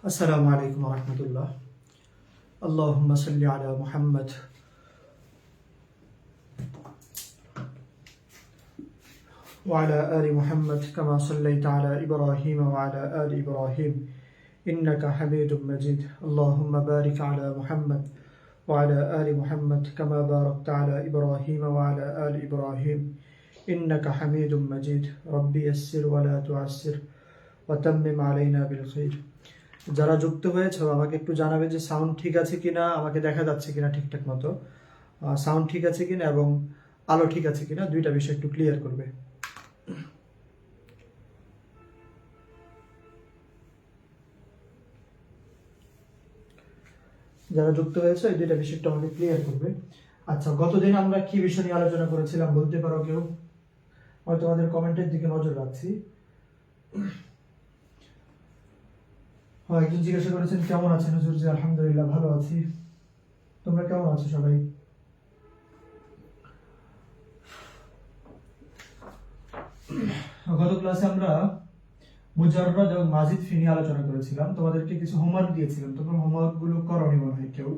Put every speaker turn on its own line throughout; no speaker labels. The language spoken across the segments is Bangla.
আসসালামু আলাইকুম ওয়া রাহমাতুল্লাহ। আল্লাহুম্মা সাল্লি আলা মুহাম্মদ ওয়া আলা আলি মুহাম্মদ কামা সাল্লাইতা আলা ইব্রাহিম ওয়া আলা আলি ইব্রাহিম ইন্নাকা হামিদুম মাজিদ। আল্লাহুম্মা বারিক আলা মুহাম্মদ ওয়া আলা আলি মুহাম্মদ কামা বারাকতা আলা ইব্রাহিম ওয়া আলা আলি ইব্রাহিম ইন্নাকা হামিদুম মাজিদ। রব্বি ইয়াসসির ওয়া লা তুআসসির ওয়া তাম্মিম আলাইনা বিল খাইর। যারা যুক্ত হয়েছে আমাকে একটু জানাবে যে সাউন্ড ঠিক আছে কিনা, আমাকে দেখা যাচ্ছে কিনা ঠিকঠাক মতো, সাউন্ড ঠিক আছে কিনা এবং আলো ঠিক আছে কিনা, দুইটা বিষয় একটু ক্লিয়ার করবে। যারা যুক্ত হয়েছে এই দুইটা বিষয় একটু আমাকে ক্লিয়ার করবে। আচ্ছা, গতদিন আমরা কি বিষয় নিয়ে আলোচনা করেছিলাম বলতে পারো কেউ? হয়তো তোমাদের কমেন্টের দিকে নজর রাখছি। একজন জিজ্ঞাসা করেছেন কেমন আছেন হুজুর? জি আলহামদুলিল্লাহ ভালো আছি। তোমরা কেমন আছো সবাই? গত ক্লাসে আমরা মুজাররাদ এবং মাজিদ ফি নিয়ে আলোচনা করেছিলাম। তোমাদেরকে কিছু হোমওয়ার্ক দিয়েছিলাম, তোমরা হোমওয়ার্ক গুলো করোনি মনে হয় কেউ।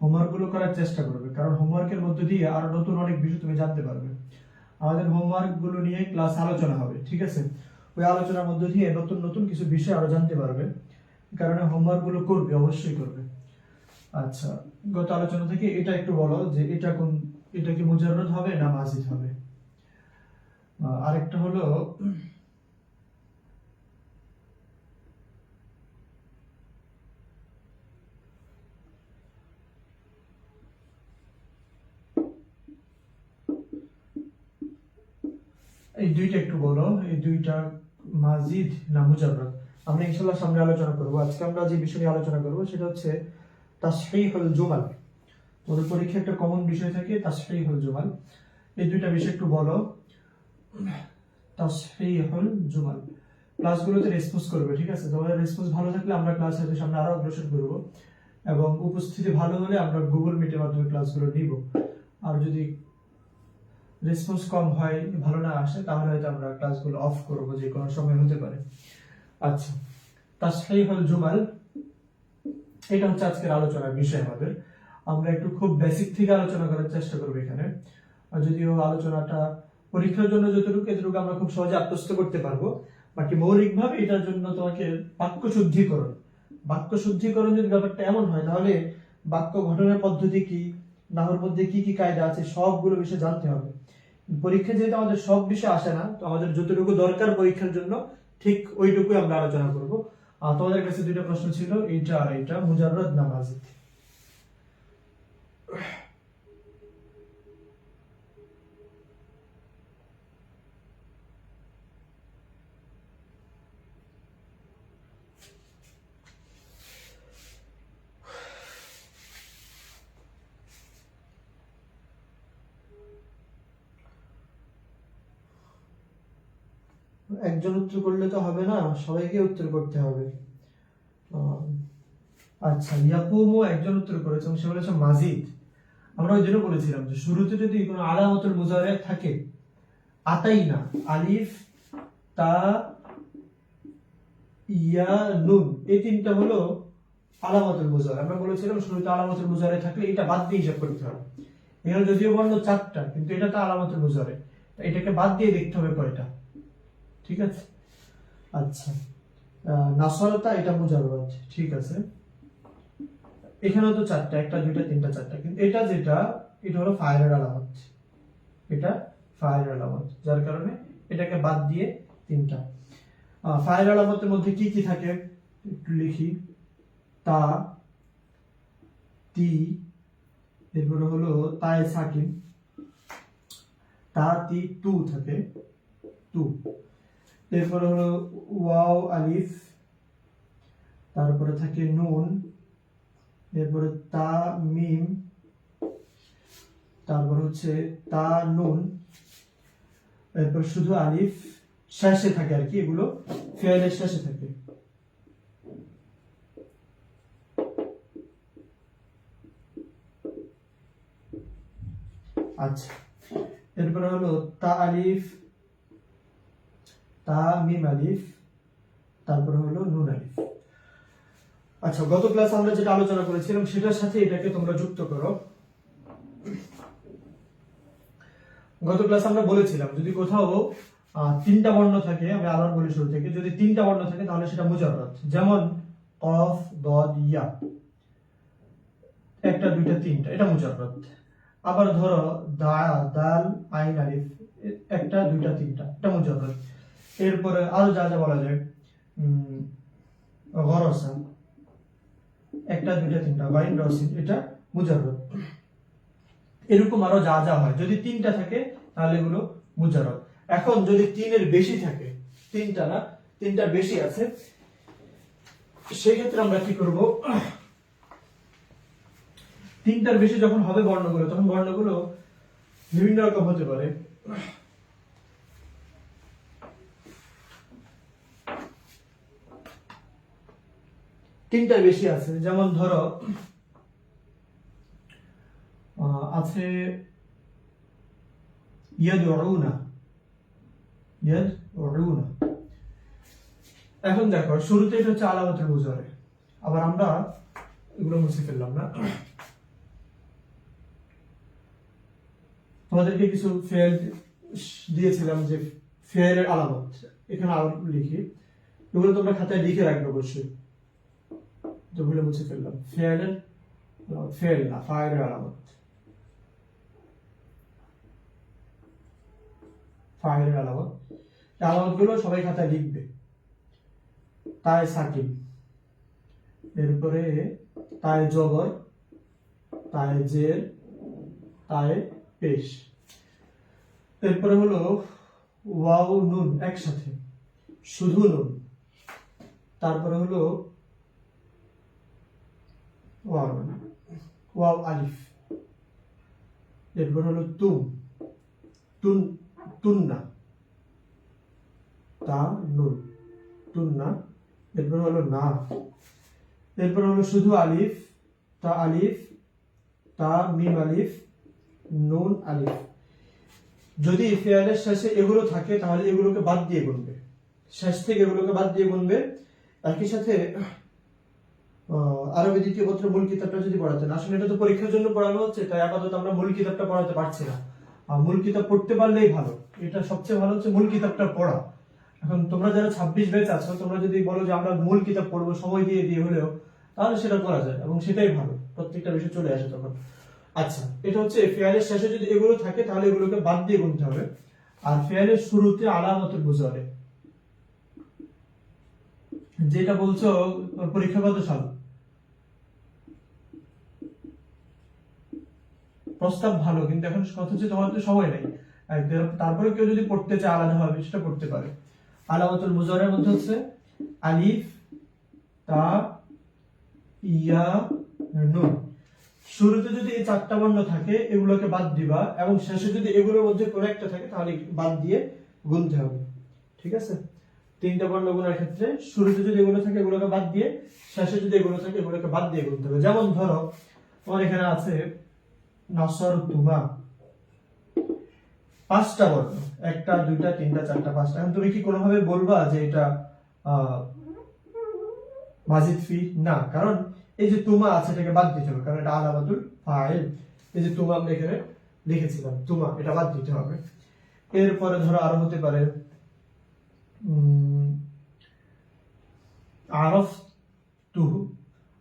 হোমওয়ার্ক গুলো করার চেষ্টা করবে, কারণ হোমওয়ার্কের মধ্য দিয়ে আরো নতুন অনেক বিষয় তুমি জানতে পারবে। আমাদের হোমওয়ার্ক গুলো নিয়ে ক্লাস আলোচনা হবে, ঠিক আছে? ওই আলোচনার মধ্য দিয়ে নতুন নতুন কিছু বিষয় আরো জানতে পারবে, কারণে হোমওয়ার্ক গুলো করবে, অবশ্যই করবে। আচ্ছা, গত আলোচনা থেকে এটা একটু বলো যে এটা কি মুজাররাদ হবে না মাজিদ হবে? আরেকটা হলো এই দুইটা একটু বলো, এই দুইটা মাজিদ না মুজাররাদ? আমরা ইনশাআল্লাহ সামনে আলোচনা করব। আজকে আমরা যে বিষয় নিয়ে আলোচনা করব সেটা হচ্ছে তাসহিহুল জুমাল। তোমাদের পরীক্ষায় একটা কমন বিষয় থাকে তাসহিহুল জুমাল। এই দুইটা বিষয় একটু বলো। তাসহিহুল জুমাল ক্লাসগুলোতে রেসপন্স করবে, ঠিক আছে? তোমাদের রেসপন্স ভালো থাকলে আমরা ক্লাস হয়তো সামনে আরো অগ্রসর করব, এবং উপস্থিতি ভালো হলে আমরা গুগল মিটের মাধ্যমে ক্লাসগুলো নিব। আর যদি রেসপন্স কম হয়, ভালো না আসে, তাহলে হয়তো আমরা ক্লাসগুলো অফ করব, যে কোনো সময় হতে পারে। আচ্ছা, তাসহিহুল জুমাল এটা হচ্ছে আজকের আলোচনার বিষয় আমাদের। আমরা একটু খুব বেসিক থেকে আলোচনা করার চেষ্টা করব এখানে। আর যদিও আলোচনাটা পরীক্ষার জন্য এতটুকু আমরা খুব সহজে আত্মস্থ করতে পারবো, বাকি মৌলিকভাবে এটার জন্য তোমাকে বাক্য শুদ্ধিকরণ যদি ব্যাপারটা এমন হয়, তাহলে বাক্য গঠনের পদ্ধতি কি, নাহর মধ্যে কি কি কায়দা আছে, সবগুলো বিষয় জানতে হবে। পরীক্ষা যেহেতু আমাদের সব বিষয় আসে না, তো আমাদের যতটুকু দরকার পরীক্ষার জন্য ঠিক ওইটুকুই আমরা আলোচনা করব। তোমাদের কাছে দুইটা প্রশ্ন ছিল, এইটা আর এইটা, মুজাররাদ না মাজিদ? একজন উত্তর করলে তো হবে না, সবাইকে উত্তর করতে হবে। আচ্ছা, ইয়াকুমও একজন উত্তর করেছে, সে বলেছে মাজিদ। আমরা ওই জন্য বলেছিলাম যে শুরুতে যদি কোনো আলামতুল মুজারে থাকে, আতাইনা, আলিফ, তা, ইয়া, নুন, এই তিনটা হলো আলামতুল মুজারে। আমরা বলেছিলাম শুরুতে আলামতুল মুজারে থাকলে এটা বাদ দিয়ে হিসাব করতে হবে। এখানে যদিও বললো 4টা, কিন্তু এটা তো আলামতুল মুজারে, এটাকে বাদ দিয়ে দেখতে হবে কয়টা, ঠিক আছে? আচ্ছা, নাসরতা এটা মুজাররাদ, ঠিক আছে। এখানেও তো 4টা, 1টা 2টা 3টা 4টা, কিন্তু এটা এটা হলো ফাইলের আলামত, এটা ফাইলের আলামত, যার কারণে এটাকে বাদ দিয়ে 3টা। ফাইল আলামতের মধ্যে কি কি থাকে একটু লিখি। তা, তি, এরপরে হলো তায়ে সাকিন, তা, তি, তু থাকে, তু। এরপরে হলো ওয়াও, আলিফ, তারপরে থাকে নুন, এরপরে তা, মিম, তারপর হচ্ছে তা, নুন, এরপর শুধু আলিফ শেষে থাকে আর কি, এগুলো ফেলের শেষে থাকে। আচ্ছা, এরপরে হলো তা, আলিফ, তা, মিম, আলিফ, তারপরে হলো নুন, আলিফ। আচ্ছা, গত ক্লাসে আমরা যেটা আলোচনা করেছিলাম সেটার সাথে এটাকে তোমরা যুক্ত করো। গত ক্লাসে আমরা বলেছিলাম যদি কোথাও তিনটা বর্ণ থাকে, আমি আবার বলি শুরু থেকে, যদি তিনটা বর্ণ থাকে তাহলে সেটা মুজাররদ। যেমন কফ, দদ, ইয়া, একটা, দুইটা, তিনটা, এটা মুজাররদ। আবার ধরো দাল, আইন, আলিফ, একটা, দুইটা, তিনটা, এটা মুজাররদ। এরপরে আরো যা যা বলা যায়, গরসা, একটা, দুইটা, তিনটা, গাইন, রসিন, এটা মুজাররদ। এরকম আরো যা যা হয়, যদি তিনটা থাকে তাহলে এগুলো মুজাররদ। এখন যদি তিনের বেশি থাকে, তিনটা না, তিনটার বেশি আছে, সেক্ষেত্রে আমরা কি করব, তিনটার বেশি যখন হবে বর্ণগুলো, তখন বর্ণগুলো বিভিন্ন রকম হতে পারে। তিনটার বেশি আছে, যেমন ধরো আছে ইয়াদউনা, ইয়াদউনা। এখন দেখো শুরুতে এটা হচ্ছে আলামতুল মুজারে। আবার আমরা এগুলো মুছে ফেললাম না, তোমাদেরকে কিছু ফেল দিয়েছিলাম যে ফেলের আলামত, এখানে আবার লিখি, এগুলো তোমরা খাতায় লিখে রাখবে অবশ্যই। তো ভুলে মুছে ফেললাম। ফেলের ফেল না, ফাইলের আলামত, ফাইলের আলামত। আলামত গুলো সবাই খাতায় লিখবে। তাই সাকিব, এরপরে তাই জবর, তাই জের, তাই পেশ, এরপরে হলো ওয়াও নুন একসাথে, শুধু নুন, তারপরে হলো ওয়াও আলিফ, এরপর হলো তুন্না, তা নুন, তুন্না, এরপর হলো না, এরপর হলো শুধু আলিফ, তা মিম আলিফ, নুন আলিফ। যদি ফেয়ালের শেষে এগুলো থাকে তাহলে এগুলোকে বাদ দিয়ে গুনবে, শেষ থেকে এগুলোকে বাদ দিয়ে গুনবে। একই সাথে আরবি দ্বিতীয় পত্র মূল কিতাবটা যদি পড়াতেন, আসলে এটা তো পরীক্ষার জন্য পড়ানো হচ্ছে, তাই আপাতত আমরা মূল কিতাবটা পড়াতে পারছি না। মূল কিতাব পড়তে পারলেই ভালো, এটা সবচেয়ে ভালো হচ্ছে মূল কিতাবটা পড়া। এখন তোমরা যারা 26 ব্যাচ আছো, তোমরা যদি বলো যে আমরা মূল কিতাব পড়বো সময় দিয়ে দিয়ে হলেও, তাহলে সেটা করা যায় এবং সেটাই ভালো, প্রত্যেকটা বিষয় চলে আসে তখন। আচ্ছা, এটা হচ্ছে ফেয়ালের শেষে যদি এগুলো থাকে তাহলে এগুলোকে বাদ দিয়ে গুনতে হবে। আর ফেয়ালের শুরুতে আলামতুল মুজারে, যেটা বলছো পরীক্ষা কত সাল, প্রস্তাব ভালো, কিন্তু এখন কথা হচ্ছে তোমার তো সময় নেই। তারপরে কেউ যদি পড়তে চায় আলাদা ভাবে সেটা করতে পারে। আলামতুল মুজারের মধ্যে হচ্ছে আলিফ, তা, ইয়া, নুন। শুরুতে যদি এই চারটা বর্ণ থাকে এগুলোকে বাদ দিবা, এবং শেষে যদি এগুলোর মধ্যে কোনো একটা থাকে তাহলে বাদ দিয়ে গুনতে হবে। ঠিক আছে, তিনটা বর্ণ গুণার ক্ষেত্রে শুরুতে যদি এগুলো থাকে এগুলোকে বাদ দিয়ে, শেষে যদি এগুলো থাকে এগুলোকে বাদ দিয়ে গুনতে হবে। যেমন ধরো তোমার এখানে আছে নাসর তুমা, পাঁচটা বর্ণ, একটা, দুইটা, তিনটা, চারটা, পাঁচটা। এখন তুমি কি কোনোভাবে বলবা যে এটা মাজিদ ফি? না, কারণ এই যে তুমা আছে এটাকে বাদ দিতে হবে, কারণ এটা আলামাতুল ফাইল। এই যে তুমা আমরা এখানে লিখেছিলাম, তুমা, এটা বাদ দিতে হবে। এরপরে ধরো আরো হতে পারে আরফ তুহু,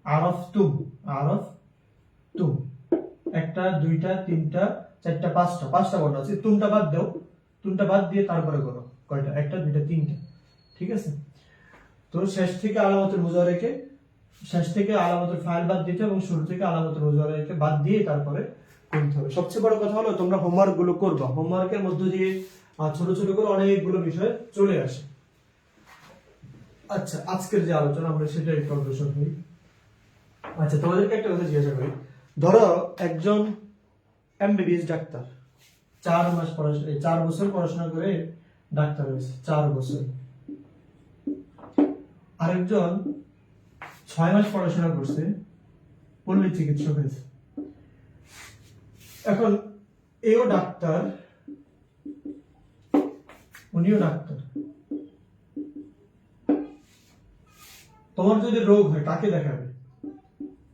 আরফ তুম, আরফ তুম, একটা, দুইটা, তিনটা, চারটা, পাঁচটা বর্ণ আছে। তুমটা বাদ দাও, তুমটা বাদ দিয়ে তারপরে করো কয়টা, একটা, দুইটা, তিনটা। ঠিক আছে, তো শেষ থেকে আলামতুল মুজারেকে, শেষ থেকে আলামতুল ফাইল বাদ দিতে এবং শুরু থেকে আলামতুল মুজারেকে বাদ দিয়ে তারপরে করতে হবে। সবচেয়ে বড় কথা হলো তোমরা হোমওয়ার্ক গুলো করবা, হোমওয়ার্কের মধ্য দিয়ে ছোট ছোট করে অনেকগুলো বিষয় চলে আসে। আচ্ছা, আজকের যে আলোচনা আমরা সেটা একটু অগ্রসর হই। আচ্ছা, তোমাদেরকে একটা কথা জিজ্ঞাসা করি, ধরো একজন এমবিবিএস ডাক্তার 4 বছর পড়াশোনা করে ডাক্তার হয়েছে, 4 বছর। আরেকজন 6 মাস পড়াশোনা করছে, পল্লী চিকিৎসক হয়েছে। এখন এও ডাক্তার, উনিও ডাক্তার। তোমার যদি রোগ হয় কাকে দেখাবে?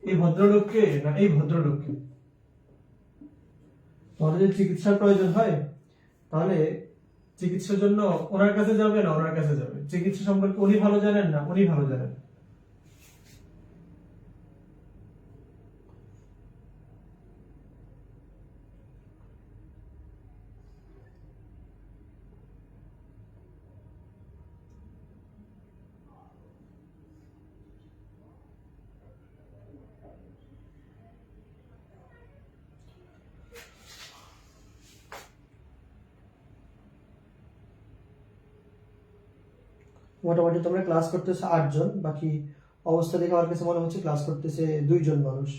এই ভদ্রলোককে না এই ভদ্রলোককে? তোমাদের যদি চিকিৎসার প্রয়োজন হয় তাহলে চিকিৎসার জন্য ওনার কাছে যাবে না ওনার কাছে যাবে? চিকিৎসা সম্পর্কে উনি ভালো জানেন না উনি ভালো জানেন? মোটামুটি তোমরা ক্লাস করতেছে 8 জন, বাকি অবস্থা দেখে আমার কাছে মনে হচ্ছে ক্লাস করতেছে 2 জন মানুষ।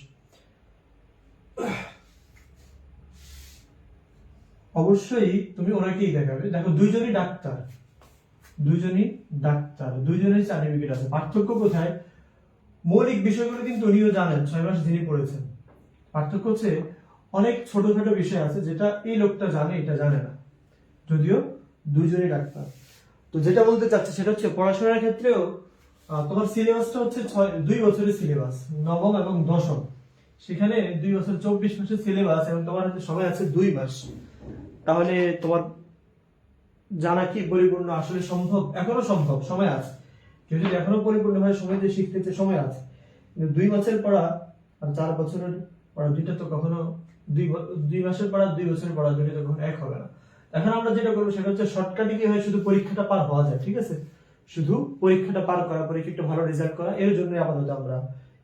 অবশ্যই তুমি ওনাকেই দেখাবে। দেখো, দুইজনই ডাক্তার, দুইজনের সার্টিফিকেট আছে। পার্থক্য কোথায়? মৌলিক বিষয়গুলো কিন্তু উনিও জানেন, 6 মাস যিনি পড়েছেন। পার্থক্য হচ্ছে অনেক ছোটখাটো বিষয় আছে যেটা এই লোকটা জানে, এটা জানে না, যদিও দুইজনই ডাক্তার। তো যেটা বলতে চাচ্ছি সেটা হচ্ছে পড়াশোনার ক্ষেত্রেও তোমার সিলেবাসটা হচ্ছে 2 বছরের সিলেবাস, নবম এবং দশম। সেখানে 2 বছর 24 মাসের সিলেবাস এবং তোমার হাতে সময় আছে 2 মাস। তাহলে তোমার জানা কি পরিপূর্ণ আসলে সম্ভব? এখনো সম্ভব, সময় আছে। কেউ যদি এখনো পরিপূর্ণভাবে সময় দিয়ে শিখতে সময় আছে, কিন্তু 2 মাসের পড়া আর 4 বছরের পড়া দুইটা তো কখনো 2 মাসের পড়া 2 বছরের পড়া দুইটা তো কখনো এক হবে না। এখন আমরা যেটা করবো সেটা হচ্ছে শর্টকাটে কি হয়, শুধু পরীক্ষাটা পার হওয়া যায়, ঠিক আছে? শুধু পরীক্ষাটা পার করা, পরীক্ষাটা ভালো রেজাল্ট করা, এর জন্য আপাতত আমরা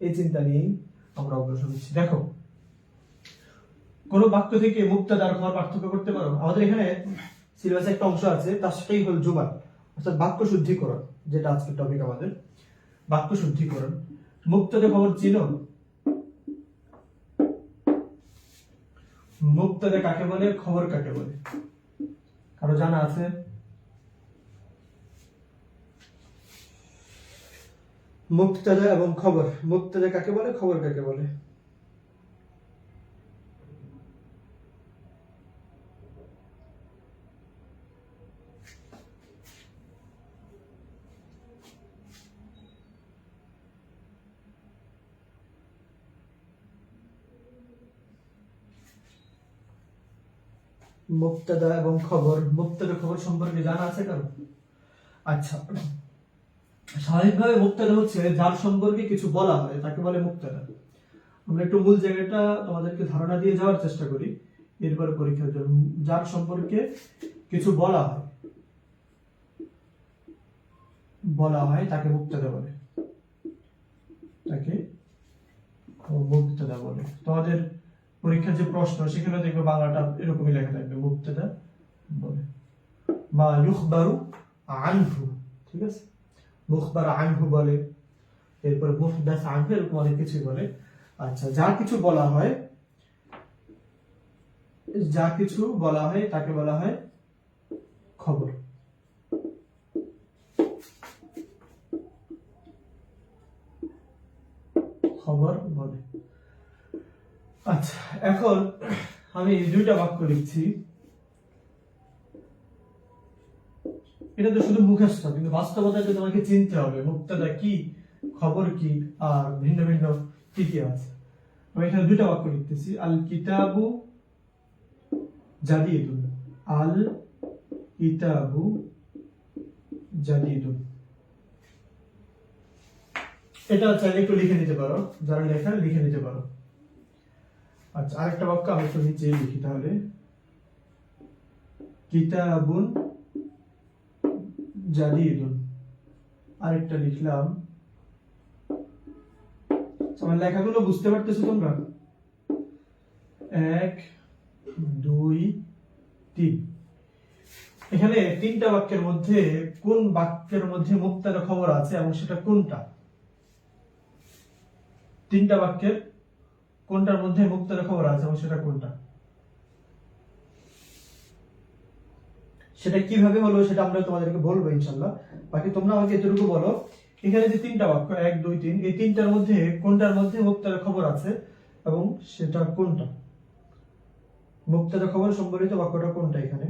এই চিন্তা নিয়েই আমরা অগ্রসর হচ্ছি। দেখো, কোন বাক্য থেকে মুক্তাদার খবর পার্থক্য করতে পারো? আমাদের এখানে সিলেবাসে একটা অংশ আছে, তার সেটাই হল জুবাল, অর্থাৎ বাক্য শুদ্ধিকরণ, যেটা আজকের টপিক আমাদের বাক্য শুদ্ধিকরণ। মুক্তাদা খবর চিনো? মুক্তাদা কাকে বলে, খবর কাকে বলে? কারো জানা আছে? মুক্তাদা এবং খবর, মুক্তাদা কাকে বলে, খবর কাকে বলে? মুক্তাদা এবং খবর, মুক্তাদা খবর সম্পর্কে জানা আছে কারো? আচ্ছা, স্বাভাবিকভাবে মুক্তাদা হচ্ছে যার সম্পর্কে কিছু বলা হয় তাকে বলে মুক্তাদা। আমরা একটু মূল জায়গাটা তোমাদেরকে ধারণা দিয়ে যাওয়ার চেষ্টা করি, এরপর পরীক্ষার জন্য। যার সম্পর্কে কিছু বলা হয় তাকে মুক্তাদা বলে, তাকে মুক্তাদা বলে। তোমাদের পরীক্ষার যে প্রশ্ন সেখানে দেখবে বাংলাটা এরকমই লেখা থাকবে, মুক্তাদা বলে। মা ইউখবারু আনহু, ঠিক আছে? মুখবার আনহু বলে, এরপর মুহদাস আনহু, এরকম অনেক কিছু বলে। আচ্ছা, যা কিছু বলা হয় তাকে বলা হয় খবর। খবর বলে। আচ্ছা, এখন আমি 2টা বাক্য লিখছি। এটা তো শুধু মুখস্থ, কিন্তু বাস্তবতাকে তোমাকে চিনতে হবে মুক্তাদা কি, খবর কি, আর ভিন্ন ভিন্ন কি কি আছে। আমি এখানে 2টা বাক্য লিখতেছি। আল কিতাবু জাদিদুন, আল কিতাবু জাদিদুন। এটা চাইলে একটু লিখে নিতে পারো, যারা লেখা লিখে নিতে পারো। আচ্ছা, আরেকটা বাক্য আমি একটু নিচে লিখি তাহলে। কিতাবুন জাদিদুন, আরেকটা লিখলাম। আমার লেখাগুলো বুঝতে পারতেছো তোমরা? 1 2 3। এখানে 3টা বাক্যের মধ্যে কোন বাক্যের মধ্যে মুক্তাদা খবর আছে এবং সেটা কোনটা? 3টা বাক্যের কোনটার মধ্যে মুক্তাদা খবর আছে এবং সেটা কোনটা? সেটা কিভাবে হলো সেটা আমরা তোমাদেরকে বলবো ইনশাআল্লাহ। বাকি তোমরা আমাকে এতটুকু বলো, এখানে যে 3টা বাক্য 1 2 3, এই 3টার মধ্যে কোনটার মধ্যে মুক্তাদা খবর আছে এবং সেটা কোনটা? মুক্তাদা খবর সম্বলিত বাক্যটা কোনটা এখানে?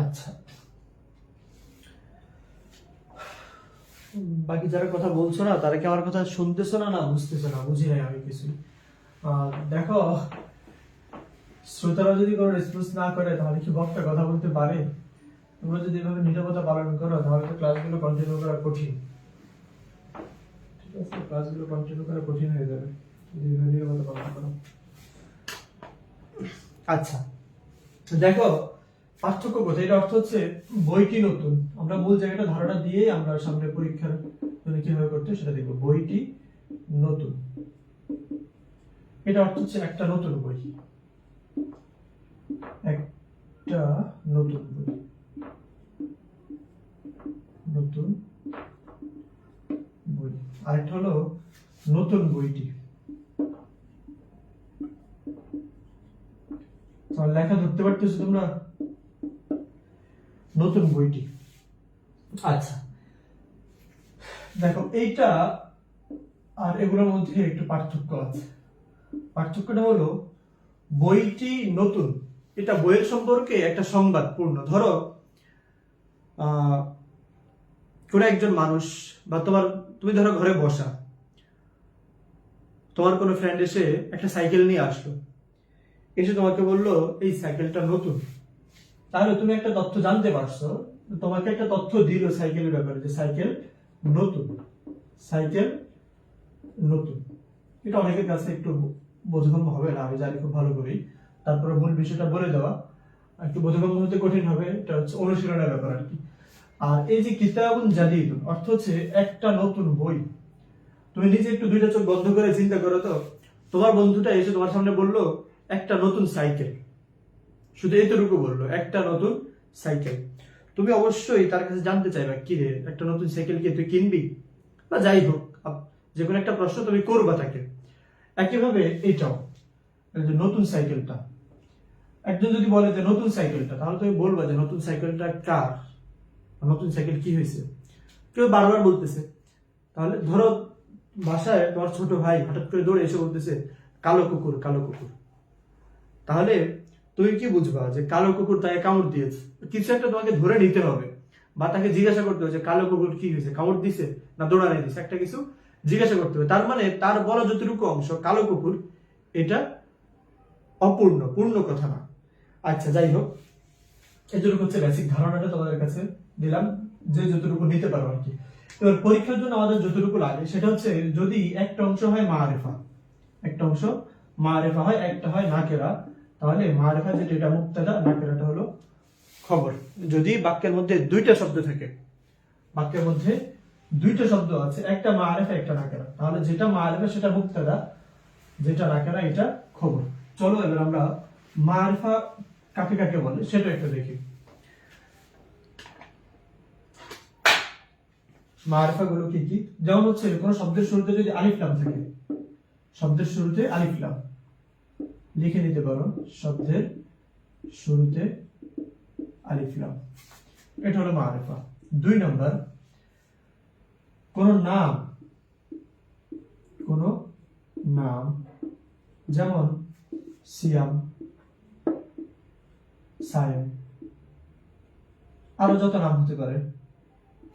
আচ্ছা, বাকি যারা কথা বলছো না তারা কি আমার কথা শুনতেছো না, না বুঝতেছো না? বুঝি নাই আমি কিছু। দেখো, শ্রোতারা যদি কোনো রেসপন্স না করে তাহলে কি বক্তা কথা বলতে পারে? তোমরা যদি এভাবে নীরবতা পালন করো তাহলে তো ক্লাসগুলো কন্টিনিউ করা কঠিন। ঠিক আছে, ক্লাসগুলো কন্টিনিউ করা কঠিন হয়ে যাবে যদি এভাবে নীরবতা পালন করো। আচ্ছা, দেখো পার্থক্য কোথায়? এটা অর্থ হচ্ছে বইটি নতুন। আমরা মূল জায়গাটা ধারণা দিয়ে আমরা সামনে পরীক্ষার জন্য কিভাবে করতে সেটা দেখবো। বইটি নতুন, এটা অর্থ হচ্ছে একটা নতুন বই, একটা নতুন বই, নতুন বই। আরেকটা হলো নতুন বইটি। তোমার লেখা ধরতে পারতেছো তোমরা? নতুন বইটি। আচ্ছা, দেখো এইটা আর এগুলোর মধ্যে একটু পার্থক্য আছে। পার্থক্যটা হলো বইটি নতুন, এটা বইয়ের সম্পর্কে একটা সংবাদ পূর্ণ। ধরো কোন একজন মানুষ বা তুমি ধরো ঘরে বসা, তোমার কোনো ফ্রেন্ড এসে একটা সাইকেল নিয়ে আসলো, এসে তোমাকে বললো এই সাইকেলটা নতুন। তাহলে তুমি একটা তথ্য জানতে পারছো, তোমাকে একটা তথ্য দিল সাইকেলের ব্যাপারে যে সাইকেল নতুন, সাইকেল নতুন। এটা অনেকের কাছে একটু বোধগম্য হবে না, আমি জানি খুব ভালো করেই। তারপরে মূল বিষয়টা বলে দেওয়া একটু বোধগম্য হতে কঠিন হবে, এটা হচ্ছে অনুশীলনের ব্যাপার আর কি। আর এই যে কিতাবুন জাদীদুন অর্থ হচ্ছে একটা নতুন বই। তুমি নিজে একটু দুইটা চোখ বন্ধ করে চিন্তা করো তো, তোমার বন্ধুটা এসে তোমার সামনে বললো একটা নতুন সাইকেল, শুধু এতটুকু বললো একটা নতুন সাইকেল। তুমি অবশ্যই তার কাছে জানতে চাইবে কি রে একটা নতুন সাইকেল কি তুই কিনবি, বা যাই হোক যে কোনো একটা প্রশ্ন তুমি করবা তাকে। একইভাবে এটাও নতুন সাইকেলটা, একজন যদি বলে যে নতুন সাইকেলটা, তাহলে তুমি বলবা যে নতুন সাইকেলটা কার, নতুন সাইকেল কি হয়েছে। কেউ বারবার বলতেছে, তাহলে ধরো বাসায় তোমার ছোট ভাই হঠাৎ করে দৌড়ে এসে বলতেছে কালো কুকুর, কালো কুকুর। তাহলে তুমি কি বুঝবা যে কালো কুকুর তাকে কামড় দিয়েছে? কিছু একটা তোমাকে ধরে নিতে হবে, বা তাকে জিজ্ঞাসা করতে হবে যে কালো কুকুর কি হয়েছে, কামড় দিছে না দৌড়ানি দিছে, একটা কিছু জিজ্ঞাসা করতে হবে। তার মানে তার বলা যতটুকু অংশ কালো কুকুর, এটা অপূর্ণ, পূর্ণ কথা না। আচ্ছা, যাই হোক, এতটুকু হচ্ছে বেসিক ধারণাটা তোমাদের কাছে দিলাম, যে যতটুকু নিতে পারো আর কি। এবার পরীক্ষার জন্য আমাদের যতটুকু লাগে সেটা হচ্ছে যদি একটা অংশ হয় মারেফা, একটা অংশ মারেফা হয়, একটা হয় নাকেরা, তাহলে মারেফা যেটা এটা মুবতাদা, নাকেরাটা হলো খবর। যদি বাক্যের মধ্যে দুইটা শব্দ থাকে, বাক্যের মধ্যে দুইটা শব্দ আছে, একটা মারেফা একটা নাকেরা, তাহলে যেটা মারেফা সেটা মুবতাদা, যেটা নাকেরা এটা খবর। চলো এবার আমরা মারেফা কাকে কাকে বলে সেটা একটু দেখি। মারেফা গুলো কি কি? যেমন হচ্ছে কোন শব্দের শুরুতে যদি আলিফ লাম থাকে, শব্দের শুরুতে আলিফ লাম লিখে নিতে পারো, শব্দের শুরুতে আলিফ লাম, এটা হলো মারেফা। 2 নম্বর, কোন নাম, কোন নাম, যেমন সিয়াম, সায়েম, আরো যত নাম হতে পারে,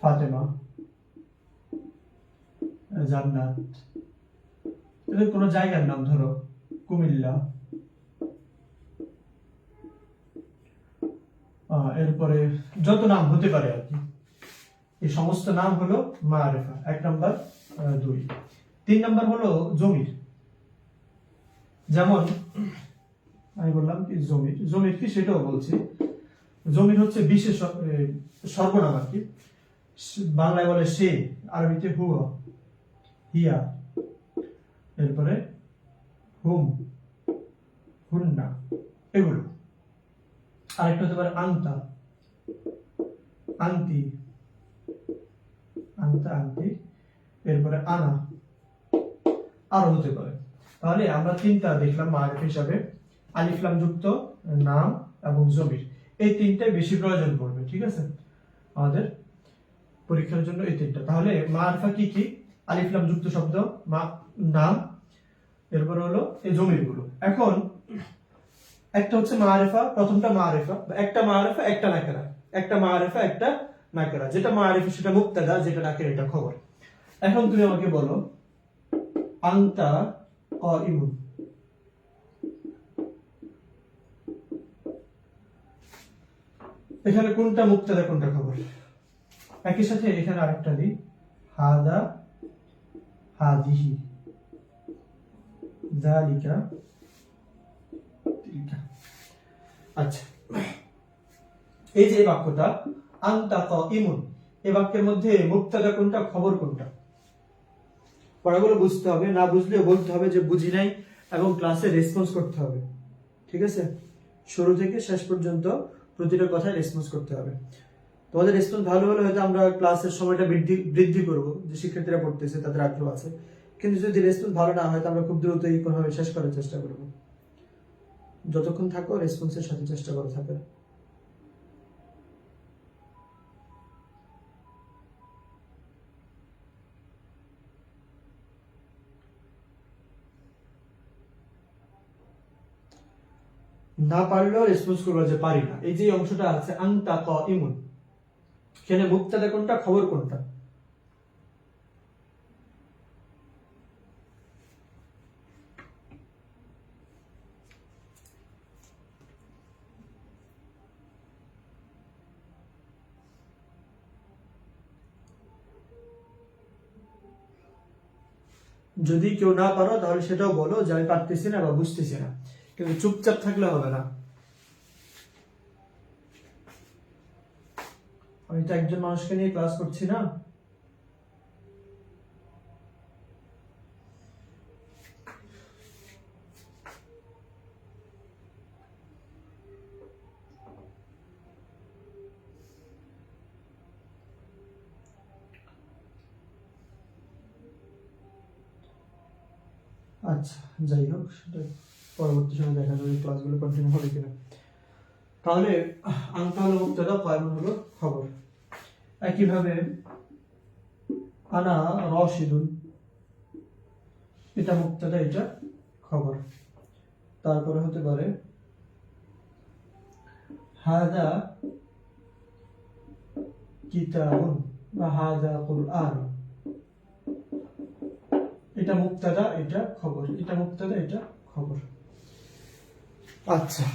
ফাতেমা, জান্নাত, এদের কোন জায়গার নাম, ধরো কুমিল্লা, এরপরে যত নাম হতে পারে আর কি, এই সমস্ত নাম হলো মারেফা। 1 নম্বর। 2 3 নম্বর হলো জমির। যেমন আমি বললাম কি জমির, জমির কি সেটাও বলছি। জমির হচ্ছে বিশেষ সর্বনাম আর কি, বাংলায় বলে সে, আরবিতে হুয়া, হিয়া, এরপরে হুম, হুন্না, এগুলো। আরেকটা হতে পারে আন্তা, আন্তি, আন্তা, আন্তি, এরপরে আনা, আরো হতে পারে। তাহলে আমরা 3টা দেখলাম মারফ হিসাবে, আলিফ লাম যুক্ত নাম এবং জমির, এই 3টাই বেশি প্রয়োজন পড়বে। ঠিক আছে, আমাদের পরীক্ষার জন্য এই 3টা। তাহলে মারফা কি কি? আলিফ লাম যুক্ত শব্দ, নাম, এরপর হলো এই জমির গুলো। এখন একটা হচ্ছে মারিফা, প্রথমটা মারিফা, একটা মারিফা একটা নাকেরা, একটা মারিফা একটা নাকেরা, যেটা মারিফা সেটা মুবতাদা, যেটা নাকেরা এটা খবর। এখন তুমি আমাকে বলো আনতা কাইমুন, এখানে কোনটা মুবতাদা কোনটা খবর? একই সাথে এখানে আরেকটা দিই, হাদা হাদিহি যালিকা তিলকা। আচ্ছা, এই যে বাক্যটা আনতা কাইমুন, এই বাক্যের মধ্যে মুবতাদা কোনটা খবর কোনটা? পড়াগুলো বুঝতে হবে, না বুঝলে বলতে হবে যে বুঝি নাই, এবং ক্লাসে রেসপন্স করতে হবে। ঠিক আছে, শুরু থেকে শেষ পর্যন্ত প্রতিটা কথায় রেসপন্স করতে হবে। তোমাদের রেসপন্স ভালো হলে হয়তো আমরা ক্লাসের সময়টা বৃদ্ধি করব, যে শিক্ষার্থীরা পড়তেছে তাদের আগ্রহ আছে। কিন্তু যদি রেসপন্স ভালো না হয় তো আমরা খুব দ্রুতই কোনোভাবে শেষ করার চেষ্টা করব। যতক্ষণ থাকো রেসপন্সের সাথে চেষ্টা করে থাকবে। না পারলেও রেসপন্স করবো যে পারি না। এই যে অংশটা আছে আনতা কাইমুন, এখানে মুবতাদা কোনটা খবর কোনটা? যদি কেউ না পারো তাহলে সেটাও বলো যে আমি পারতেছি না বা বুঝতেছি না, কিন্তু চুপচাপ থাকলে হবে না। আমি তো একজন মানুষকে নিয়ে ক্লাস করছি না। আচ্ছা, যাই হোক, সেটা পরবর্তী সময় দেখা যাবে ক্লাসগুলো কন্টিনিউ হবে কিনা। তাহলে আনতা হলো মুবতাদা, কাইমুন হলো খবর। একইভাবে আনা রাশিদুন, এটা মুবতাদা এটা খবর। তারপরে হতে পারে হাদা কিতাবুন বা হাদা কুরআন, এটা মুবতাদা এটা খবর, এটা মুবতাদা এটা খবর। আচ্ছা,